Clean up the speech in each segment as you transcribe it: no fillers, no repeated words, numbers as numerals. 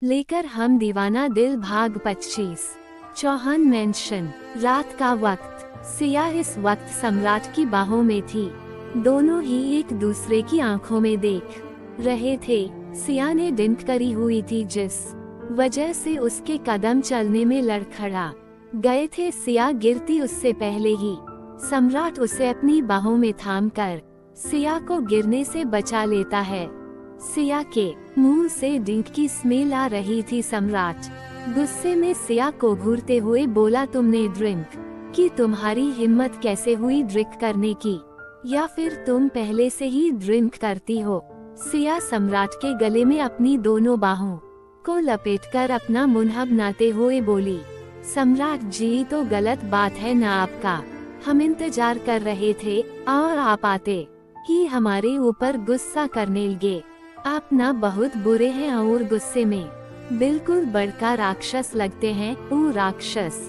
लेकर हम दीवाना दिल भाग 25। चौहान मेंशन। रात का वक्त। सिया इस वक्त सम्राट की बाहों में थी। दोनों ही एक दूसरे की आंखों में देख रहे थे। सिया ने डिंक करी हुई थी, जिस वजह से उसके कदम चलने में लड़खड़ा गए थे। सिया गिरती उससे पहले ही सम्राट उसे अपनी बाहों में थामकर सिया को गिरने से बचा लेता है। सिया के मुंह से डिंक की स्मेल आ रही थी। सम्राट गुस्से में सिया को घूरते हुए बोला, तुमने ड्रिंक की? तुम्हारी हिम्मत कैसे हुई ड्रिंक करने की? या फिर तुम पहले से ही ड्रिंक करती हो? सिया सम्राट के गले में अपनी दोनों बाहों को लपेटकर अपना मुंह बनाते हुए बोली, सम्राट जी, तो गलत बात है ना आपका। हम इंतजार कर रहे थे और आप आते ही हमारे ऊपर गुस्सा करने लगे। आप ना बहुत बुरे हैं और गुस्से में बिल्कुल बड़का राक्षस लगते हैं। वो राक्षस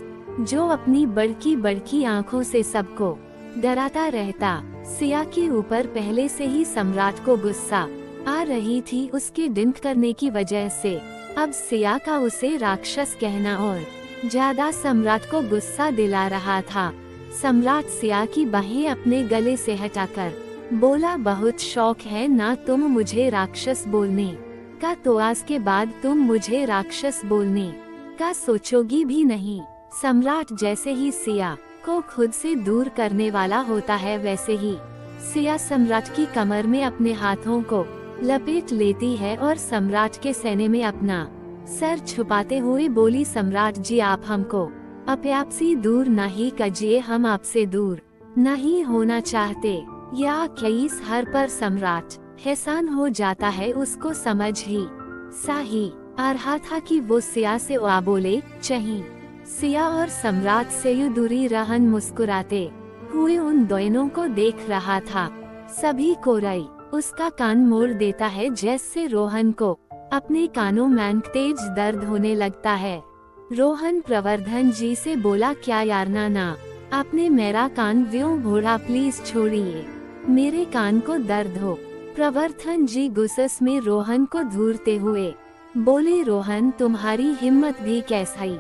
जो अपनी बड़की बड़की आंखों से सबको डराता रहता। सिया के ऊपर पहले से ही सम्राट को गुस्सा आ रही थी उसके डिंक करने की वजह से। अब सिया का उसे राक्षस कहना और ज्यादा सम्राट को गुस्सा दिला रहा था। सम्राट सिया की बाहें अपने गले से हटाकर बोला, बहुत शौक है ना तुम मुझे राक्षस बोलने का, तो आज के बाद तुम मुझे राक्षस बोलने का सोचोगी भी नहीं। सम्राट जैसे ही सिया को खुद से दूर करने वाला होता है, वैसे ही सिया सम्राट की कमर में अपने हाथों को लपेट लेती है और सम्राट के सीने में अपना सर छुपाते हुए बोली, सम्राट जी, आप हमको अपने आप से दूर नहीं कीजिए, हम आपसे दूर नहीं होना चाहते। या कईस हर पर सम्राट हैरान हो जाता है। उसको समझ ही साही आ रहा था कि वो सिया से आ बोले चाहिए। सिया और सम्राट से यू दूरी रहन मुस्कुराते हुए उन दोनों को देख रहा था। सभी कोरई उसका कान मोड़ देता है, जैसे रोहन को अपने कानों में तेज दर्द होने लगता है। रोहन प्रवर्धन जी से बोला, क्या यार नाना, आपने मेरा कान क्यों भोड़ा, प्लीज छोड़िए, मेरे कान को दर्द हो। प्रवर्धन जी गुस्से में रोहन को घूरते हुए बोले, रोहन तुम्हारी हिम्मत भी कैसी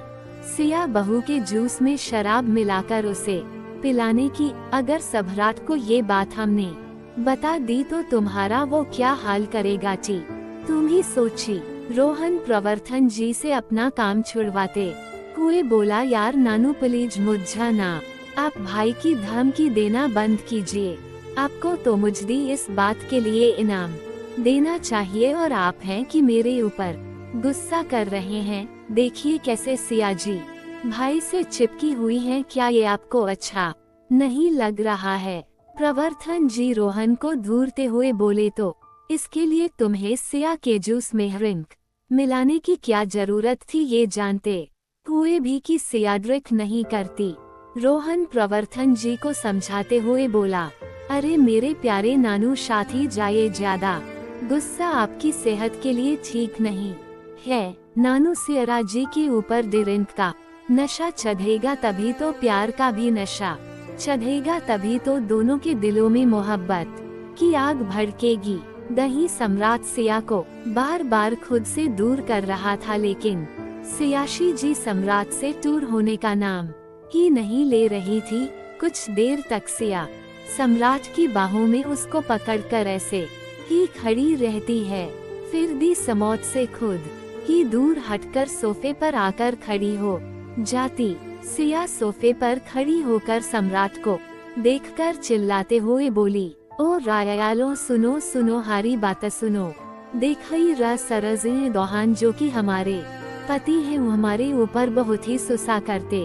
सिया बहू के जूस में शराब मिलाकर उसे पिलाने की? अगर सम्राट को ये बात हमने बता दी तो तुम्हारा वो क्या हाल करेगा ची, तुम ही सोची। रोहन प्रवर्धन जी से अपना काम छुड़वाते हुए बोला, यार नानू प्लीज मुझे ना, आप भाई की धमकी देना बंद कीजिए। आपको तो मुझे इस बात के लिए इनाम देना चाहिए और आप हैं कि मेरे ऊपर गुस्सा कर रहे हैं। देखिए कैसे सिया जी भाई से चिपकी हुई हैं, क्या ये आपको अच्छा नहीं लग रहा है? प्रवर्धन जी रोहन को घूरते हुए बोले, तो इसके लिए तुम्हें सिया के जूस में ड्रिंक मिलाने की क्या जरूरत थी, ये जानते हुए भी कि सिया ड्रिंक नहीं करती? रोहन प्रवर्धन जी को समझाते हुए बोला, अरे मेरे प्यारे नानू साथी, जाए ज्यादा गुस्सा आपकी सेहत के लिए ठीक नहीं है। नानू, सिया जी के ऊपर ड्रिंक का नशा चढ़ेगा तभी तो प्यार का भी नशा चढ़ेगा, तभी तो दोनों के दिलों में मोहब्बत की आग भड़केगी। दही सम्राट सिया को बार बार खुद से दूर कर रहा था, लेकिन सियाशी जी सम्राट से दूर होने का नाम ही नहीं ले रही थी। कुछ देर तक सिया सम्राट की बाहों में उसको पकड़कर ऐसे ही खड़ी रहती है, फिर भी समौत से खुद ही दूर हटकर सोफे पर आकर खड़ी हो जाती। सिया सोफे पर खड़ी होकर सम्राट को देखकर चिल्लाते हुए बोली, ओ रायालो, सुनो सुनो हारी बात सुनो। देखई रा सरज़े दोहान जो कि हमारे पति है, वो हमारे ऊपर बहुत ही सुसा करते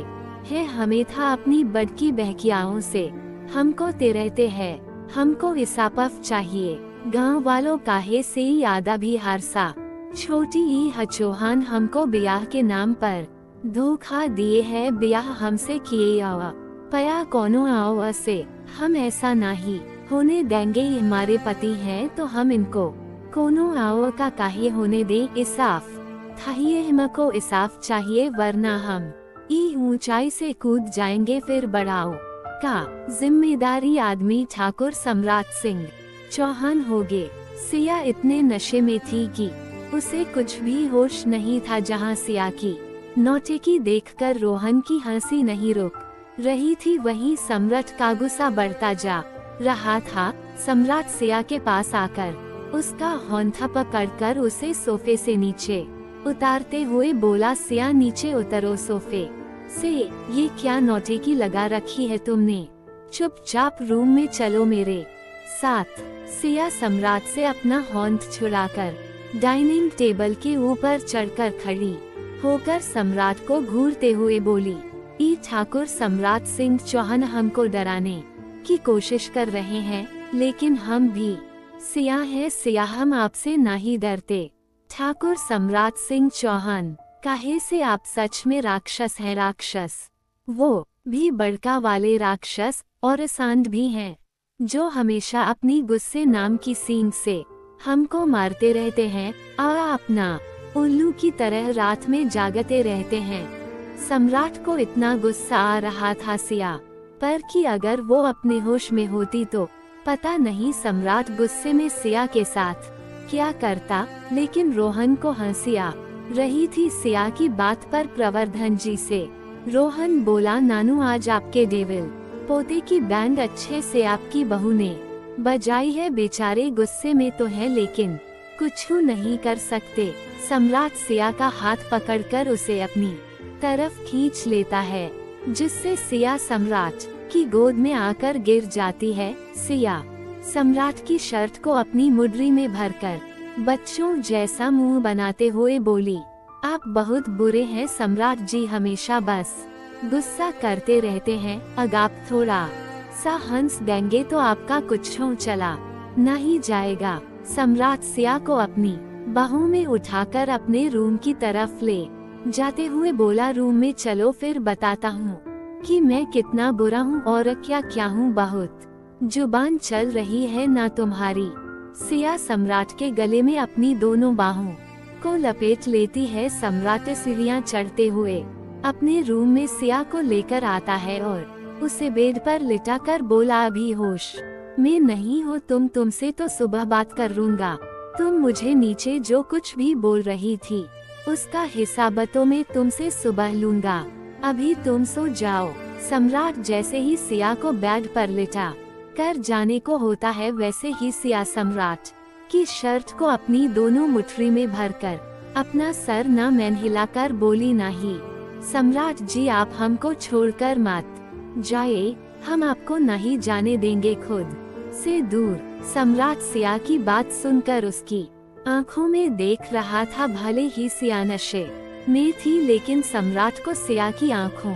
हैं। हमें था अपनी बड़की बहकियाओं से हमको ते रहते हैं, हमको इसापफ चाहिए। गांव वालों काहे से ही आधा भी हारसा छोटी ही हचोहान हमको ब्याह के नाम पर धोखा दिए है। ब्याह हमसे किए आवा पया कोनो आओ से हम ऐसा नहीं होने देंगे। हमारे पति हैं तो हम इनको कोनो आओ का काहे होने दे। इंसाफ चाहिए, हमको इंसाफ चाहिए, वरना हम ई ऊंचाई से कूद जाएंगे। फिर बढ़ाओ का जिम्मेदारी आदमी ठाकुर सम्राट सिंह चौहान होगे। सिया इतने नशे में थी कि उसे कुछ भी होश नहीं था जहाँ सिया की नौटंकी देखकर रोहन की हंसी नहीं रुक रही थी। वहीं सम्राट का गुस्सा बढ़ता जा रहा था। सम्राट सिया के पास आकर उसका हौंठा पकड़कर उसे सोफे से नीचे उतारते हुए बोला, सिया नीचे उतरो सोफे से, ये क्या नौटंकी लगा रखी है तुमने? चुपचाप रूम में चलो मेरे साथ। सिया सम्राट से अपना हौंठ छुड़ाकर डाइनिंग टेबल के ऊपर चढ़कर खड़ी होकर सम्राट को घूरते हुए बोली, ई ठाकुर सम्राट सिंह चौहान, हमको डराने की कोशिश कर रहे हैं, लेकिन हम भी सिया है सिया, हम आपसे नहीं डरते। ठाकुर सम्राट सिंह चौहान, काहे से आप सच में राक्षस हैं? राक्षस वो भी बड़का वाले राक्षस और सांड भी हैं, जो हमेशा अपनी गुस्से नाम की सींग से हमको मारते रहते हैं। अपना उल्लू की तरह रात में जागते रहते हैं। सम्राट को इतना गुस्सा आ रहा था सिया पर कि अगर वो अपने होश में होती तो पता नहीं सम्राट गुस्से में सिया के साथ क्या करता। लेकिन रोहन को हंसी आ रही थी सिया की बात पर। प्रवर्धन जी से रोहन बोला, नानू आज आपके डेविल पोते की बैंड अच्छे से आपकी बहू ने बजाई है। बेचारे गुस्से में तो है लेकिन कुछ नहीं कर सकते। सम्राट सिया का हाथ पकड़कर उसे अपनी तरफ खींच लेता है, जिससे सिया सम्राट की गोद में आकर गिर जाती है। सिया सम्राट की शर्ट को अपनी मुठ्ठी में भरकर बच्चों जैसा मुंह बनाते हुए बोली, आप बहुत बुरे हैं सम्राट जी, हमेशा बस गुस्सा करते रहते हैं। अगर आप थोड़ा सा हंस देंगे तो आपका कुछ चला नहीं जाएगा। सम्राट सिया को अपनी बाहों में उठाकर अपने रूम की तरफ ले जाते हुए बोला, रूम में चलो फिर बताता हूँ कि मैं कितना बुरा हूँ और क्या क्या हूँ। बहुत जुबान चल रही है ना तुम्हारी। सिया सम्राट के गले में अपनी दोनों बाहों को लपेट लेती है। सम्राट सीढ़ियाँ चढ़ते हुए अपने रूम में सिया को लेकर आता है और उसे बेड पर लिटाकर बोला, अभी होश में नहीं हो तुम, तुमसे तो सुबह बात करूंगा। तुम मुझे नीचे जो कुछ भी बोल रही थी उसका हिसाब तो मैं तुमसे सुबह लूंगा, अभी तुम सो जाओ। सम्राट जैसे ही सिया को बेड पर लिटा कर जाने को होता है, वैसे ही सिया सम्राट की शर्ट को अपनी दोनों मुट्ठी में भरकर अपना सर न मैन हिलाकर बोली, नहीं सम्राट जी, आप हमको छोड़कर मत जाए, हम आपको नहीं जाने देंगे खुद से दूर। सम्राट सिया की बात सुनकर उसकी आंखों में देख रहा था। भले ही सिया नशे में थी लेकिन सम्राट को सिया की आंखों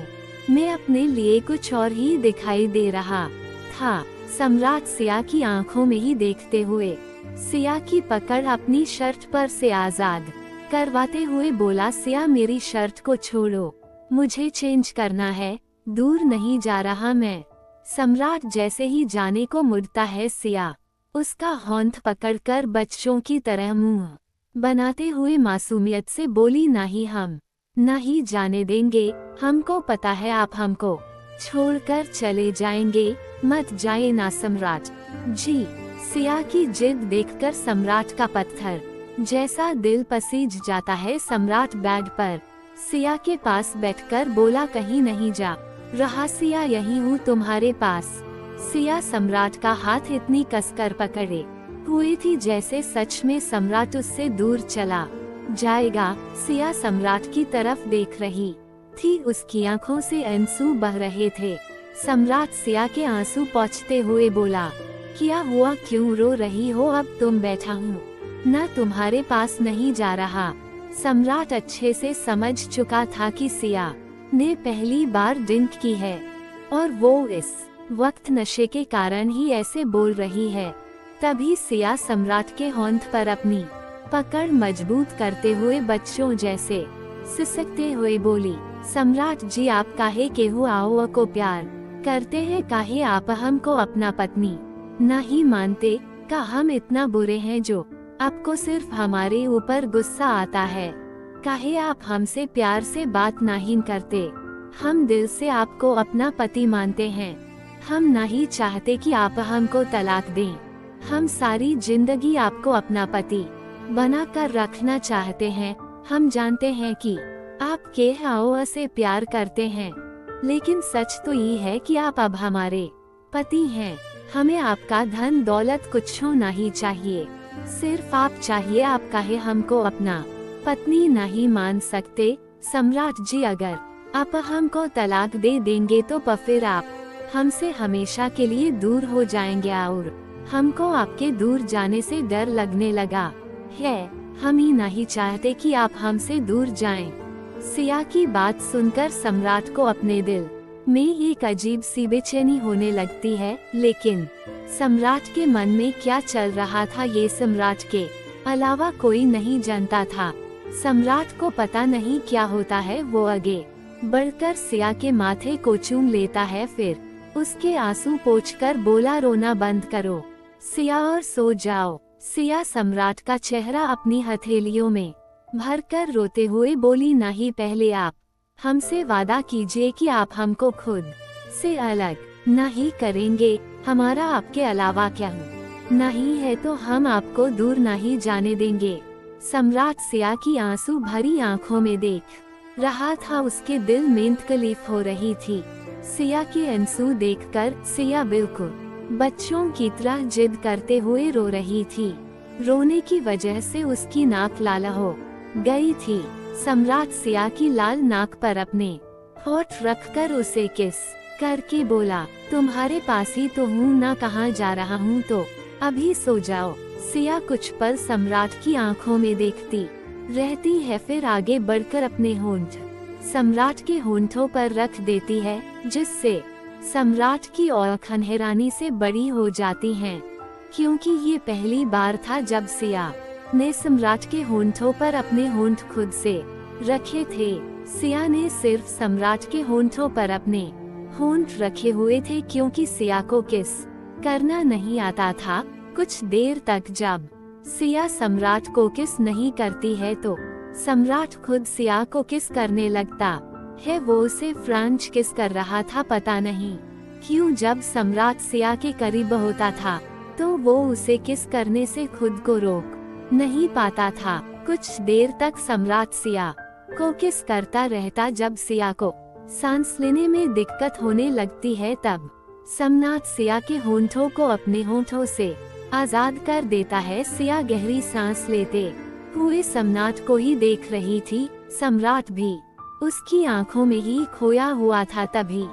में अपने लिए कुछ और ही दिखाई दे रहा था। सम्राट सिया की आंखों में ही देखते हुए सिया की पकड़ अपनी शर्ट पर से आजाद करवाते हुए बोला, सिया मेरी शर्ट को छोड़ो, मुझे चेंज करना है, दूर नहीं जा रहा मैं। सम्राट जैसे ही जाने को मुड़ता है, सिया उसका हौंठ पकड़कर बच्चों की तरह मुंह बनाते हुए मासूमियत से बोली, नहीं हम नहीं जाने देंगे, हमको पता है आप हमको छोड़कर चले जाएंगे, मत जाए ना सम्राट जी। सिया की जिद देखकर सम्राट का पत्थर जैसा दिल पसीज जाता है। सम्राट बेड पर सिया के पास बैठकर बोला, कहीं नहीं जा रहा सिया, यहीं हूँ तुम्हारे पास। सिया सम्राट का हाथ इतनी कसकर पकड़े हुई थी जैसे सच में सम्राट उससे दूर चला जाएगा। सिया सम्राट की तरफ देख रही थी, उसकी आंखों से आंसू बह रहे थे। सम्राट सिया के आंसू पोंछते हुए बोला, क्या हुआ, क्यों रो रही हो? अब तुम बैठा हूँ ना, तुम्हारे पास नहीं जा रहा। सम्राट अच्छे से समझ चुका था कि सिया ने पहली बार ड्रिंक की है और वो इस वक्त नशे के कारण ही ऐसे बोल रही है। तभी सिया सम्राट के होंठ पर अपनी पकड़ मजबूत करते हुए बच्चों जैसे सिसकते हुए बोली, सम्राट जी आप काहे केहू आओ को प्यार करते हैं, काहे आप हमको अपना पत्नी नहीं मानते? का हम इतना बुरे हैं जो आपको सिर्फ हमारे ऊपर गुस्सा आता है? काहे आप हमसे प्यार से बात नहीं करते? हम दिल से आपको अपना पति मानते हैं, हम नहीं चाहते कि आप हमको तलाक दें। हम सारी जिंदगी आपको अपना पति बना कर रखना चाहते हैं। हम जानते हैं कि आप के हाओ से प्यार करते हैं, लेकिन सच तो ये है कि आप अब हमारे पति हैं। हमें आपका धन दौलत कुछ नहीं चाहिए, सिर्फ आप चाहिए। आप काहे हमको अपना पत्नी नहीं मान सकते? सम्राट जी, अगर आप हमको तलाक दे देंगे तो फिर आप हमसे हमेशा के लिए दूर हो जाएंगे, और हमको आपके दूर जाने से डर लगने लगा है। हम ही नहीं चाहते कि आप हमसे दूर जाएं। सिया की बात सुनकर सम्राट को अपने दिल में एक अजीब सी बेचैनी होने लगती है, लेकिन सम्राट के मन में क्या चल रहा था ये सम्राट के अलावा कोई नहीं जानता था। सम्राट को पता नहीं क्या होता है। वो आगे बढ़कर सिया के माथे को चूम लेता है, फिर उसके आंसू पोंछकर बोला, रोना बंद करो सिया और सो जाओ। सिया सम्राट का चेहरा अपनी हथेलियों में भरकर रोते हुए बोली, नहीं, पहले आप हमसे वादा कीजिए कि आप हमको खुद से अलग नहीं करेंगे। हमारा आपके अलावा क्या नहीं है, तो हम आपको दूर नहीं जाने देंगे। सम्राट सिया की आंसू भरी आंखों में देख रहा था। उसके दिल में तकलीफ हो रही थी। सिया के आंसू देखकर सिया बिल्कुल बच्चों की तरह जिद करते हुए रो रही थी। रोने की वजह से उसकी नाक लाल हो गई थी। सम्राट सिया की लाल नाक पर अपने होठ रखकर उसे किस करके बोला, तुम्हारे पास ही तो हूँ ना, कहाँ जा रहा हूँ, तो अभी सो जाओ। सिया कुछ पल सम्राट की आंखों में देखती रहती है, फिर आगे बढ़कर अपने होंठ सम्राट के होंठों पर रख देती है, जिससे सम्राट की आंखें हैरानी से बड़ी हो जाती हैं, क्योंकि ये पहली बार था जब सिया ने सम्राट के होंठों पर अपने होंठ खुद से रखे थे। सिया ने सिर्फ सम्राट के होंठों पर अपने होंठ रखे हुए थे, क्योंकि सिया को किस करना नहीं आता था। कुछ देर तक जब सिया सम्राट को किस नहीं करती है, तो सम्राट खुद सिया को किस करने लगता है। वो उसे फ्रेंच किस कर रहा था, पता नहीं क्यों। जब सम्राट सिया के करीब होता था, तो वो उसे किस करने से खुद को रोक नहीं पाता था। कुछ देर तक सम्राट सिया को किस करता रहता। जब सिया को सांस लेने में दिक्कत होने लगती है, तब सम्राट सिया के होंठों को अपने होंठों से आजाद कर देता है। सिया गहरी सांस लेते हुए सम्राट को ही देख रही थी। सम्राट भी उसकी आंखों में ही खोया हुआ था। तभी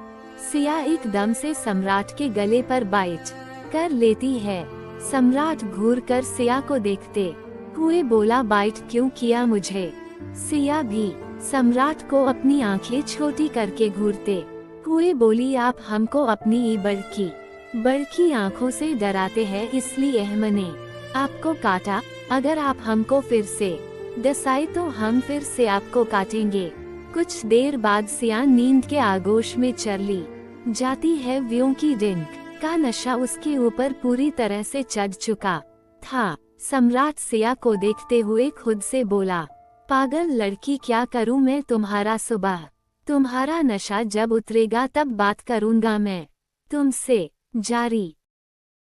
सिया एकदम से सम्राट के गले पर बाइट कर लेती है। सम्राट घूरकर सिया को देखते हुए बोला, बाइट क्यों किया मुझे? सिया भी सम्राट को अपनी आंखें छोटी करके घूरते हुए बोली, आप हमको अपनी बड़की आंखों से डराते हैं, इसलिए हमने आपको काटा। अगर आप हमको फिर से डसाए तो हम फिर से आपको काटेंगे। कुछ देर बाद सिया नींद के आगोश में चली जाती है। व्यों की डिंग का नशा उसके ऊपर पूरी तरह से चढ़ चुका था। सम्राट सिया को देखते हुए खुद से बोला, पागल लड़की, क्या करूं मैं तुम्हारा? सुबह तुम्हारा नशा जब उतरेगा तब बात करूंगा मैं तुमसे। जारी।